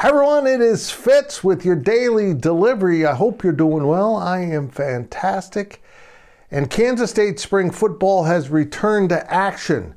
Hi everyone, it is Fitz with your daily delivery. I hope you're doing well. I am fantastic. And Kansas State spring football has returned to action.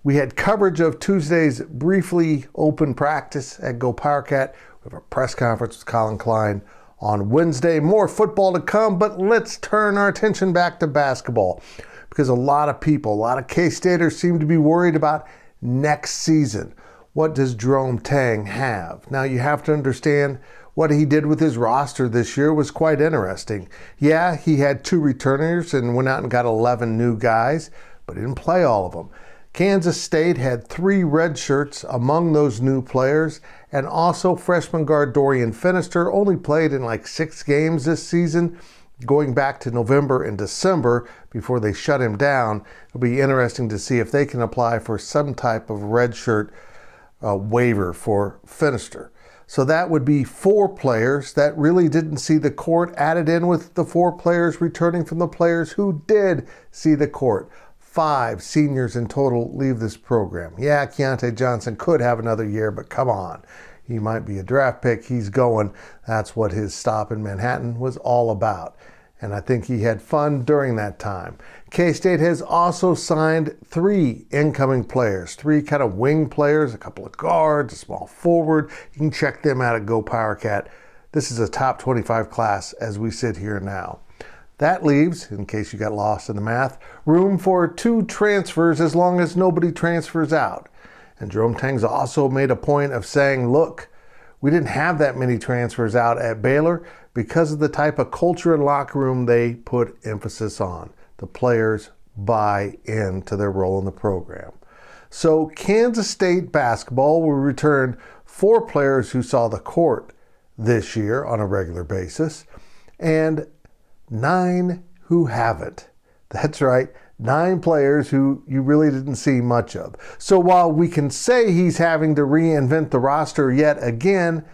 We had coverage of Tuesday's briefly open practice at GoPowercat. We have a press conference with Colin Klein on Wednesday. More football to come, but let's turn our attention back to basketball because a lot of people, a lot of K-Staters seem to be worried about next season. What does Jerome Tang have? Now you have to understand what he did with his roster this year was quite interesting. Yeah, he had 2 returners and went out and got 11 new guys, but he didn't play all of them. Kansas State had 3 red shirts among those new players, and also freshman guard Dorian Finister only played in like 6 games this season, going back to November and December before they shut him down. It'll be interesting to see if they can apply for some type of red shirt waiver for Finister. So that would be 4 players that really didn't see the court, added in with the 4 players returning from the players who did see the court. 5 seniors in total leave this program. Yeah, Keontae Johnson could have another year, but come on. He might be a draft pick. He's going. That's what his stop in Manhattan was all about. And I think he had fun during that time. K-State has also signed 3 incoming players, 3 kind of wing players, a couple of guards, a small forward. You can check them out at GoPowercat. This is a top 25 class as we sit here now. That leaves, in case you got lost in the math, room for 2 transfers as long as nobody transfers out. And Jerome Tang's also made a point of saying, look, we didn't have that many transfers out at Baylor because of the type of culture and locker room they put emphasis on. The players buy into their role in the program. So Kansas State basketball will return 4 players who saw the court this year on a regular basis and 9 who haven't. That's right, 9 players who you really didn't see much of. So while we can say he's having to reinvent the roster yet again,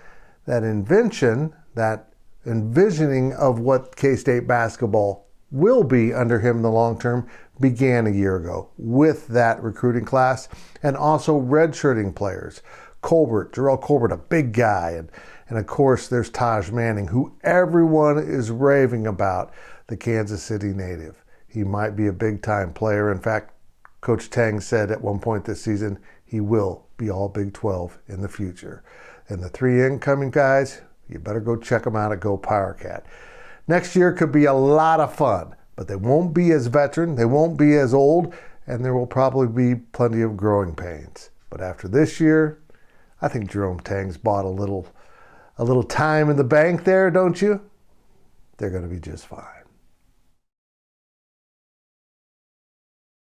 that invention, that envisioning of what K-State basketball will be under him in the long term began a year ago with that recruiting class and also redshirting players. Jarrell Colbert, a big guy, and of course there's Taj Manning, who everyone is raving about, the Kansas City native. He might be a big-time player. In fact, Coach Tang said at one point this season he will be all Big 12 in the future. And the 3 incoming guys, you better go check them out at GoPowercat. Next year could be a lot of fun, but they won't be as veteran, they won't be as old, and there will probably be plenty of growing pains. But after this year, I think Jerome Tang's bought a little time in the bank there, don't you? They're going to be just fine.